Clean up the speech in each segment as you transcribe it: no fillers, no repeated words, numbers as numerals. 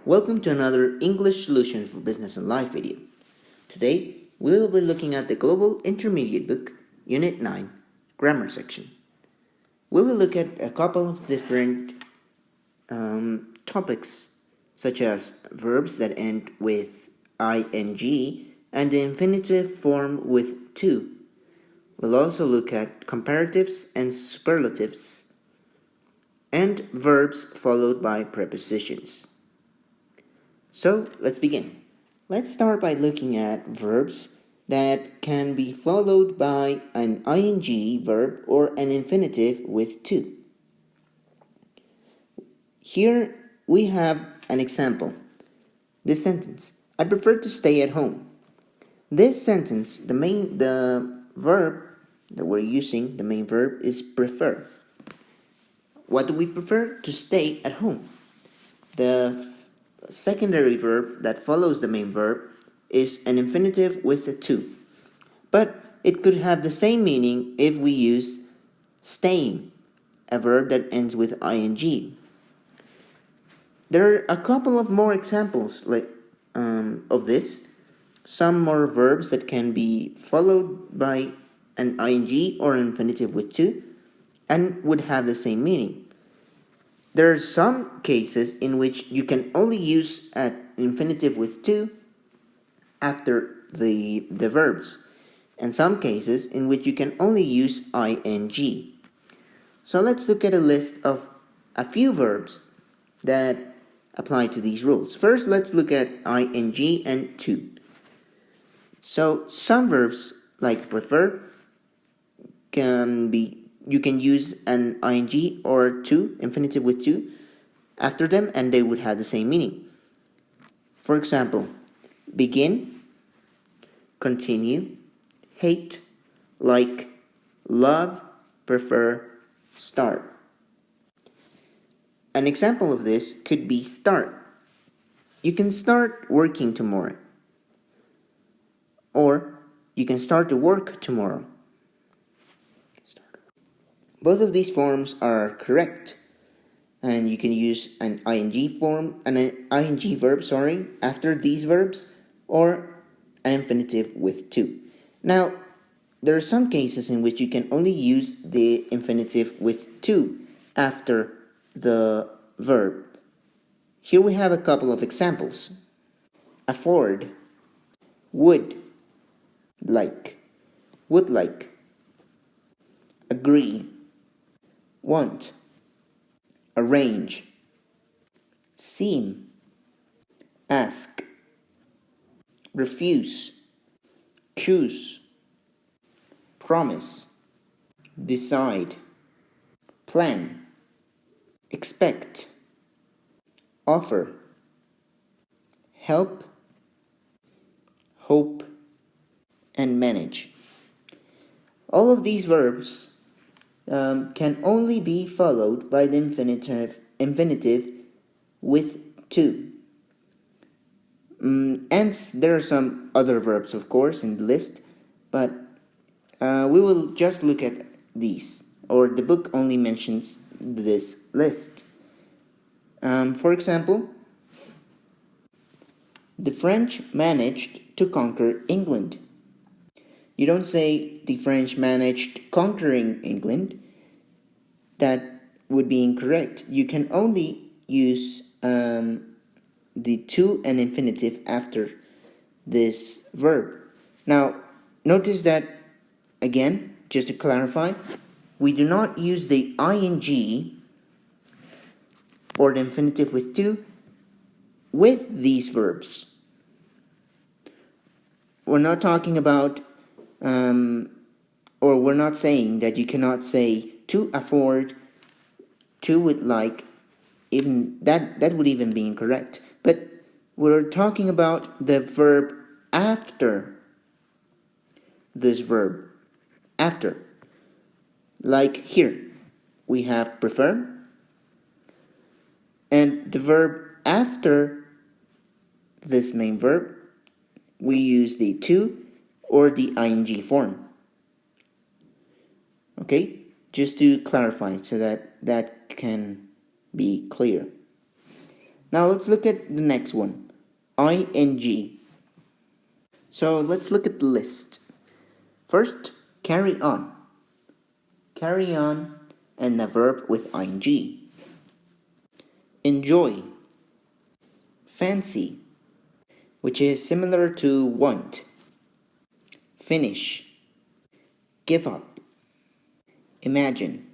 Welcome to another English Solutions for Business and Life video. Today, we will be looking at the Global Intermediate book, Unit 9, Grammar section. We will look at a couple of different topics, such as verbs that end with ing and the infinitive form with to. We'll also look at comparatives and superlatives, and verbs followed by prepositions. So let's begin. Let's start by looking at verbs that can be followed by an ing verb or an infinitive with to. Here we have an example. This sentence: I prefer to stay at home. This sentence, the verb that we're using, the main verb is prefer. What do we prefer? To stay at home. The secondary verb that follows the main verb is an infinitive with a to, but it could have the same meaning if we use staying, a verb that ends with ing. There are a couple of more examples of this. Some more verbs that can be followed by an ing or an infinitive with to and would have the same meaning. There are some cases in which you can only use an infinitive with to after the verbs, and some cases in which you can only use ing. So let's look at a list of a few verbs that apply to these rules. First, let's look at ing and to. So some verbs like prefer you can use an ing or to, infinitive with to, after them, and they would have the same meaning. For example, begin, continue, hate, like, love, prefer, start. An example of this could be start. You can start working tomorrow. Or you can start to work tomorrow. Both of these forms are correct, and you can use an ing form and an ing verb, after these verbs, or an infinitive with to. Now, there are some cases in which you can only use the infinitive with to after the verb. Here we have a couple of examples. Afford, would like, agree, want, arrange, seem, ask, refuse, choose, promise, decide, plan, expect, offer, help, hope, and manage. All of these verbs can only be followed by the infinitive with to. And there are some other verbs, of course, in the list, but we will just look at these, or the book only mentions this list. For example, the French managed to conquer England. You don't say the French managed conquering England. That would be incorrect. You can only use the to and infinitive after this verb. Now, notice that, again, just to clarify, we do not use the ing or the infinitive with to with these verbs. We're not talking about or we're not saying that you cannot say to afford, to would like, even that would even be incorrect. But we're talking about the verb after this verb. After. Like here, we have prefer, and the verb after this main verb, we use the to or the ing form. Okay, just to clarify so that can be clear. Now let's look at the next one, ing. So let's look at the list. First, carry on. Carry on and a verb with ing. Enjoy. Fancy, which is similar to want. Finish. Give up. Imagine.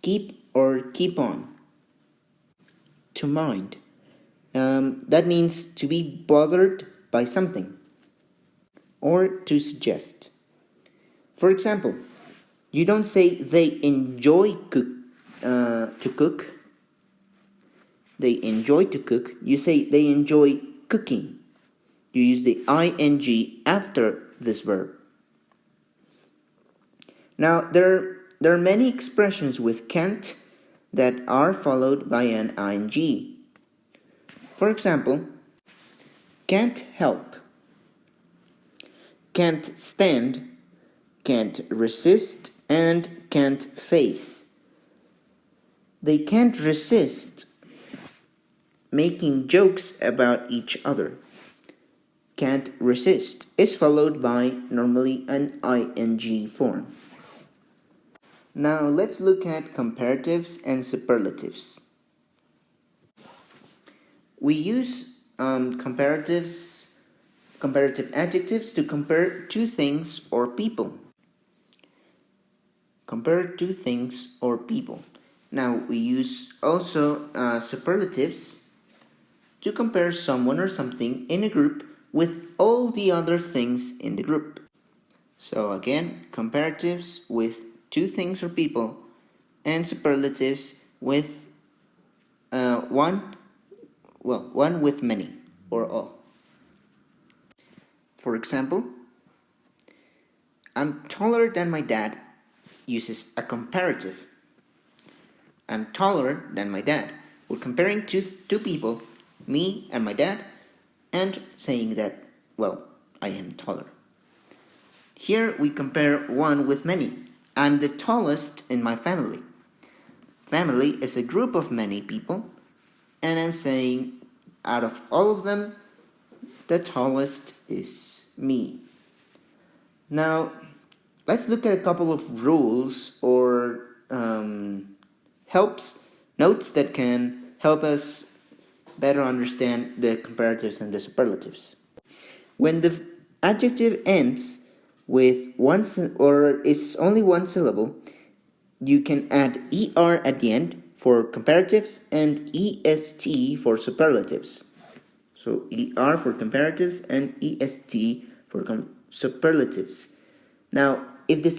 Keep or keep on. To mind. That means to be bothered by something or to suggest. For example, you don't say they enjoy to cook. They enjoy to cook. You say they enjoy cooking. You use the ing after this verb. Now, there are many expressions with can't that are followed by an ing. For example, can't help, can't stand, can't resist, and can't face. They can't resist making jokes about each other. Can't resist is followed by normally an ing form. Now let's look at comparatives and superlatives. We use comparative adjectives to compare two things or people. Compare two things or people. Now we use also superlatives to compare someone or something in a group with all the other things in the group. So again, comparatives with two things or people, and superlatives with one with many or all. For example, I'm taller than my dad uses a comparative. I'm taller than my dad. We're comparing two people, me and my dad, and saying that, well, I am taller. Here we compare one with many. I'm the tallest in my family. Family is a group of many people, and I'm saying out of all of them, the tallest is me. Now, let's look at a couple of rules or notes that can help us better understand the comparatives and the superlatives. When the adjective ends with or is only one syllable, you can add er at the end for comparatives and est for superlatives. So er for comparatives and est for superlatives. Now, if the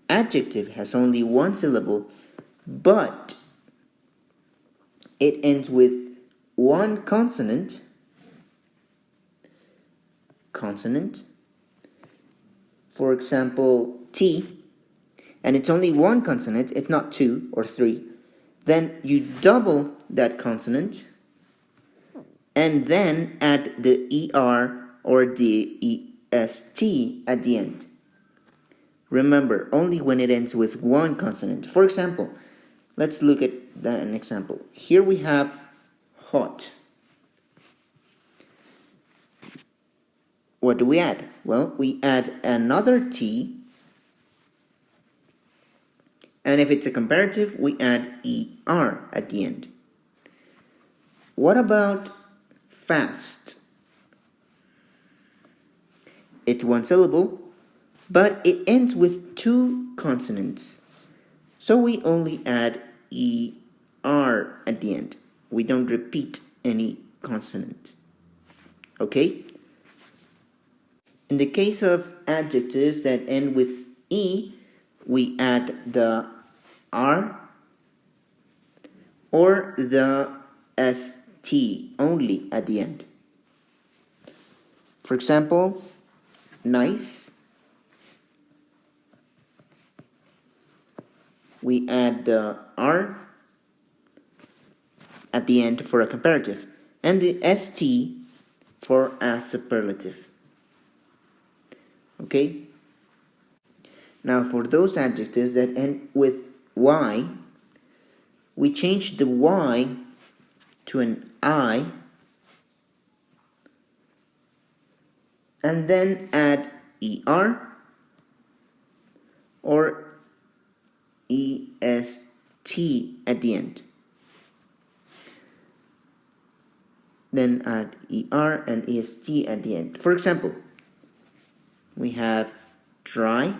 adjective has only one syllable, but it ends with one consonant, for example, T, and it's only one consonant, it's not two or three, then you double that consonant and then add the ER or the EST at the end. Remember, only when it ends with one consonant. For example, let's look at an example. Here we have hot. What do we add? Well, we add another T, and if it's a comparative, we add ER at the end. What about fast? It's one syllable, but it ends with two consonants. So we only add ER at the end. We don't repeat any consonant. Okay? In the case of adjectives that end with E, we add the R or the ST only at the end. For example, nice, we add the R at the end for a comparative and the ST for a superlative. Okay? Now for those adjectives that end with Y, we change the Y to an I, and then add ER or EST at the end. Then add ER and EST at the end. For example, we have dry.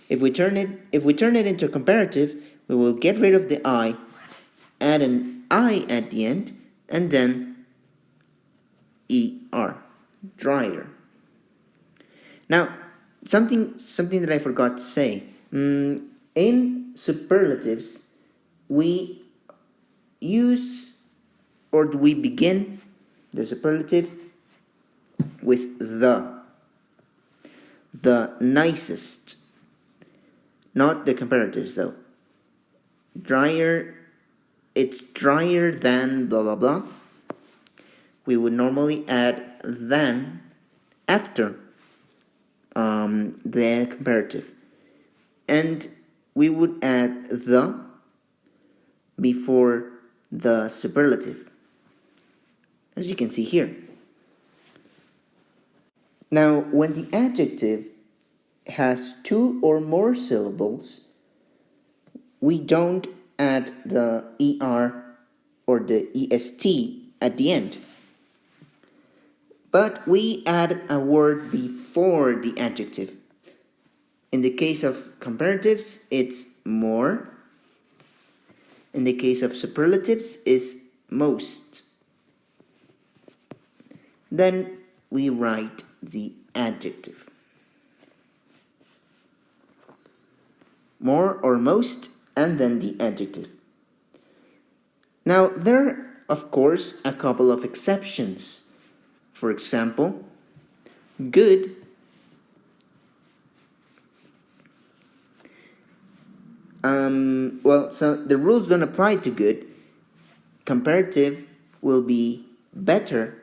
If we turn it into a comparative, we will get rid of the I, add an I at the end, and then ER, drier. Now, something that I forgot to say. In superlatives, we use, or we begin the superlative with the nicest, not the comparatives though. Drier, it's drier than blah blah blah. We would normally add than after the comparative, and we would add the before the superlative, as you can see here. Now, when the adjective has two or more syllables, we don't add the ER or the EST at the end, but we add a word before the adjective. In the case of comparatives, it's more. In the case of superlatives, it's most. Then we write the adjective. More or most, and then the adjective. Now, there are, of course, a couple of exceptions. For example, good so the rules don't apply to good. Comparative will be better,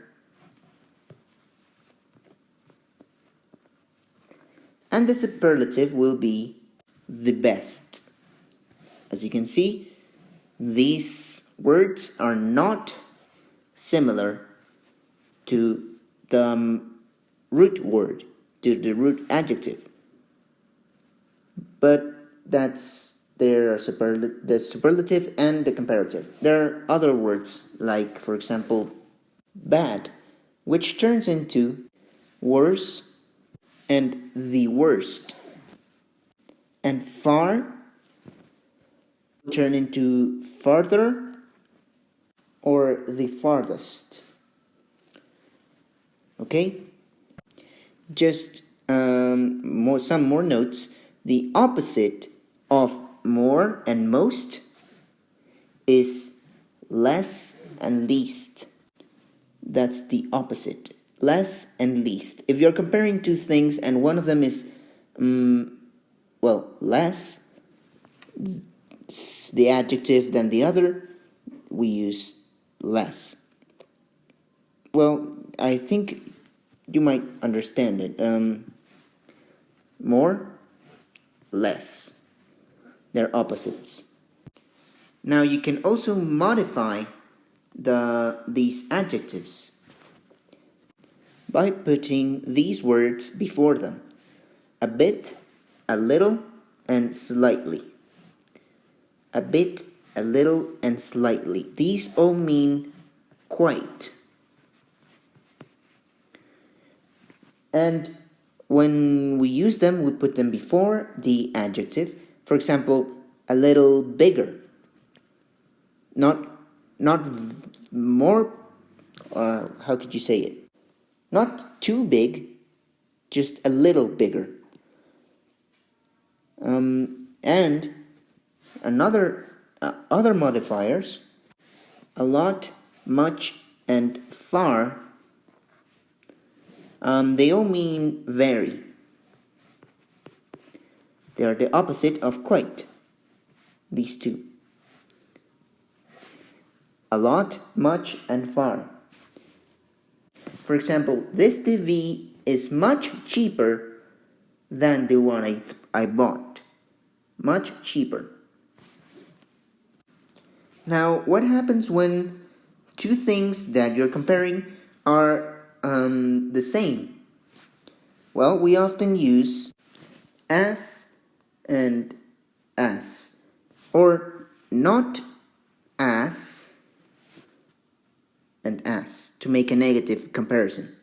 and the superlative will be the best. As you can see, these words are not similar to the root word, to the root adjective, but there are the superlative and the comparative. There are other words, like, for example, bad, which turns into worse and the worst, and far turn into farther or the farthest. Okay, just some more notes. The opposite of more and most is less and least. That's the opposite. Less and least. If you're comparing two things and one of them is less, the adjective, than the other, we use less. Well, I think you might understand it. More, less. They're opposites. Now you can also modify these adjectives by putting these words before them. A bit, a little, and slightly. A bit, a little, and slightly. These all mean quite. And when we use them, we put them before the adjective. For example, a little bigger. Not more, how could you say it? Not too big, just a little bigger. And another other modifiers, a lot, much, and far, they all mean very. They are the opposite of quite, these two. A lot, much, and far. For example, this TV is much cheaper than the one I bought. Much cheaper. Now, what happens when two things that you're comparing are the same? Well, we often use as and as, or not as and as, to make a negative comparison.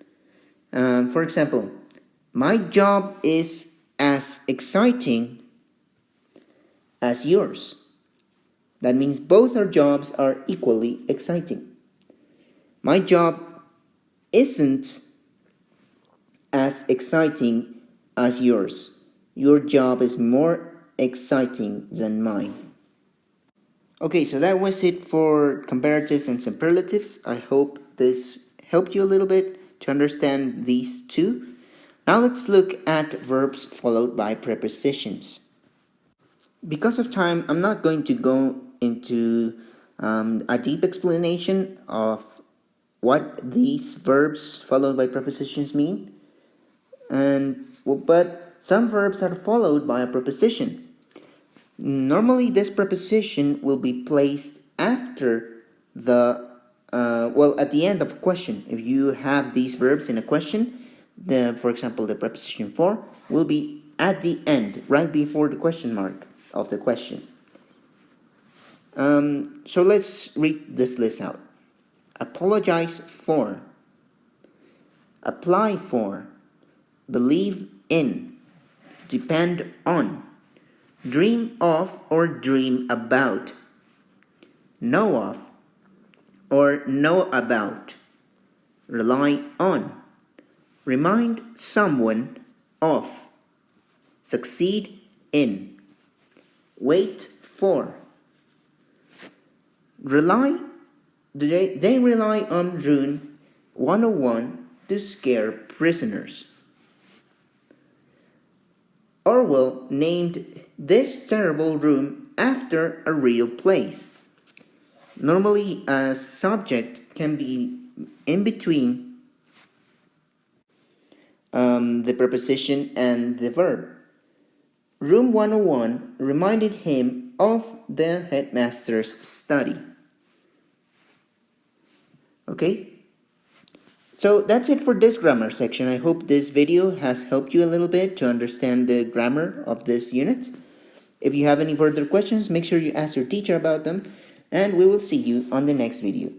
For example, my job is as exciting as yours. That means both our jobs are equally exciting. My job isn't as exciting as yours. Your job is more exciting than mine. Okay, so that was it for comparatives and superlatives. I hope this helped you a little bit to understand these two. Now let's look at verbs followed by prepositions. Because of time, I'm not going to go into a deep explanation of what these verbs followed by prepositions mean. But some verbs are followed by a preposition. Normally, this preposition will be placed after at the end of a question. If you have these verbs in a question, for example, the preposition for will be at the end, right before the question mark of the question. So let's read this list out. Apologize for, apply for, believe in, depend on, dream of or dream about, know of or know about, rely on, remind someone of, succeed in, wait for. They rely on Rune 101 to scare prisoners. Orwell named this terrible room after a real place. Normally, a subject can be in between the preposition and the verb. Room 101 reminded him of the headmaster's study. Okay? So that's it for this grammar section. I hope this video has helped you a little bit to understand the grammar of this unit. If you have any further questions, make sure you ask your teacher about them, and we will see you on the next video.